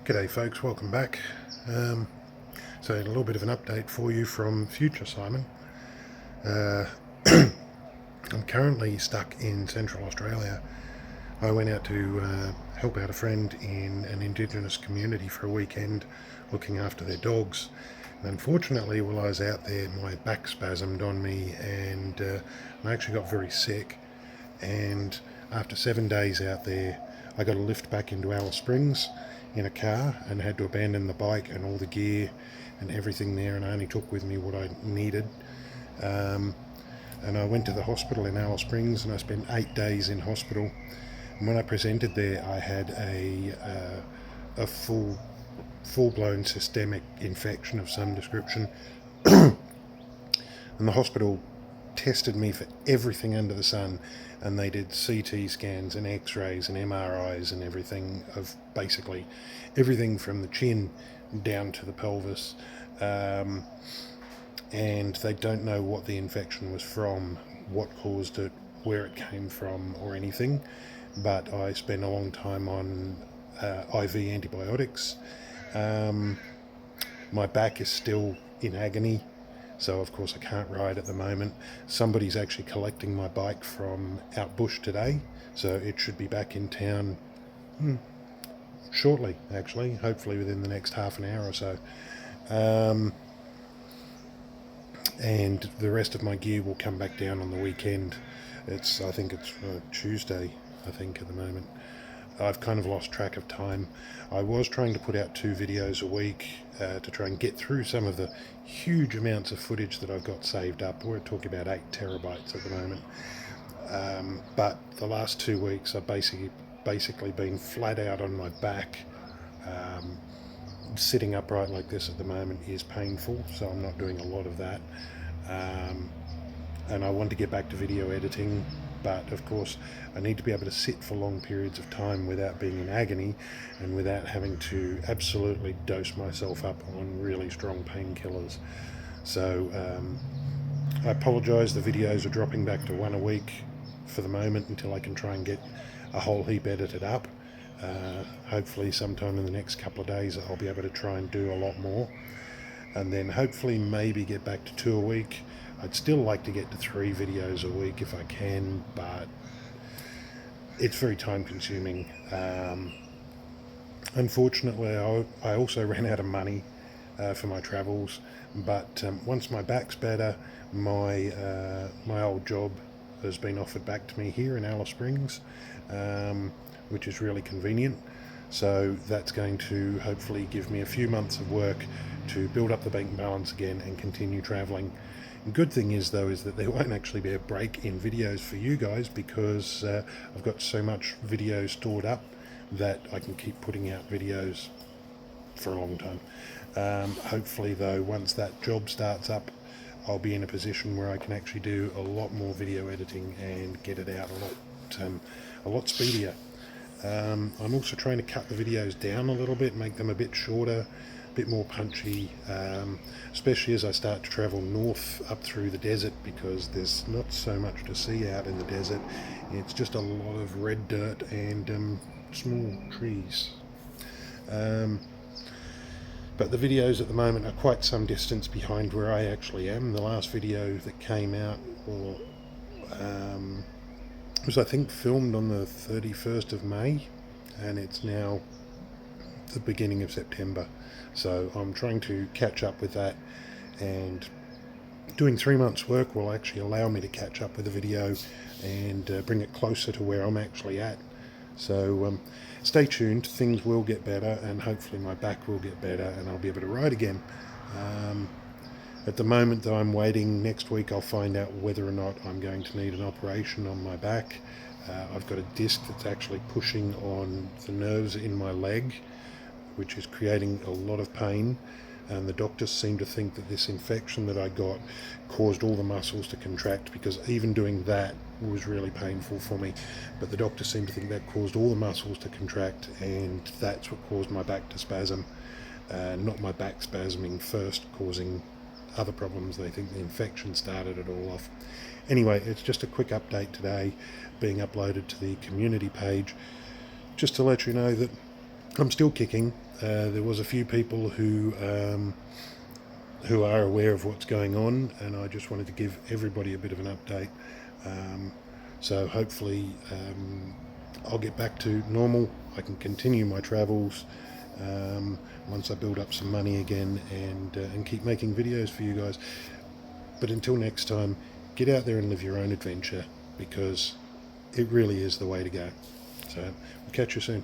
G'day folks, welcome back. So a little bit of an update for you from future Simon. I'm currently stuck in Central Australia. I went out to help out a friend in an Indigenous community for a weekend looking after their dogs. And unfortunately, while I was out there, my back spasmed on me and I actually got very sick. And after 7 days out there, I got a lift back into Alice Springs in a car and had to abandon the bike and all the gear and everything there, and I only took with me what I needed. And I went to the hospital in Alice Springs and I spent 8 days in hospital. And when I presented there, I had a full-blown systemic infection of some description. And the hospital tested me for everything under the sun, and they did CT scans and x-rays and MRIs and everything of basically everything from the chin down to the pelvis, and they don't know what the infection was from, what caused it, where it came from or anything. But I spent a long time on IV antibiotics. My back is still in agony, so of course I can't ride at the moment. Somebody's actually collecting my bike from out bush today, so it should be back in town shortly, actually, hopefully within the next half an hour or so. And the rest of my gear will come back down on the weekend. I think it's Tuesday, I think, at the moment. I've kind of lost track of time. I was trying to put out 2 videos a week to try and get through some of the huge amounts of footage that I've got saved up. We're talking about 8 terabytes at the moment. But the last 2 weeks I've basically been flat out on my back. Sitting upright like this at the moment is painful, so I'm not doing a lot of that. And I want to get back to video editing, but of course I need to be able to sit for long periods of time without being in agony and without having to absolutely dose myself up on really strong painkillers. So I apologise, the videos are dropping back to 1 a week for the moment until I can try and get a whole heap edited up. Hopefully sometime in the next couple of days I'll be able to try and do a lot more, and then hopefully maybe get back to 2 a week. I'd still like to get to 3 videos a week if I can, but it's very time consuming. Unfortunately, I also ran out of money for my travels, but once my back's better, my old job has been offered back to me here in Alice Springs, which is really convenient. So that's going to hopefully give me a few months of work to build up the bank balance again and continue travelling. The good thing is, though, is that there won't actually be a break in videos for you guys, because I've got so much video stored up that I can keep putting out videos for a long time. Hopefully, though, once that job starts up, I'll be in a position where I can actually do a lot more video editing and get it out a lot speedier. I'm also trying to cut the videos down a little bit, make them a bit shorter, a bit more punchy, especially as I start to travel north up through the desert, because there's not so much to see out in the desert. It's just a lot of red dirt and small trees. But the videos at the moment are quite some distance behind where I actually am. The last video that came out was, I think, filmed on the 31st of May, and it's now the beginning of September. So I'm trying to catch up with that, and doing 3 months work will actually allow me to catch up with the video and bring it closer to where I'm actually at. So stay tuned, things will get better, and hopefully my back will get better and I'll be able to ride again. At the moment, though, I'm waiting. Next week I'll find out whether or not I'm going to need an operation on my back. I've got a disc that's actually pushing on the nerves in my leg, which is creating a lot of pain, and the doctors seem to think that this infection that I got caused all the muscles to contract, because even doing that was really painful for me. But the doctors seem to think that caused all the muscles to contract, and that's what caused my back to spasm, not my back spasming first, causing other problems. They think the infection started it all off. Anyway, it's just a quick update today, being uploaded to the community page, just to let you know that I'm still kicking. There was a few people who are aware of what's going on, and I just wanted to give everybody a bit of an update. So hopefully I'll get back to normal. I can continue my travels once I build up some money again, and keep making videos for you guys. But until next time, get out there and live your own adventure, because it really is the way to go. So we'll catch you soon.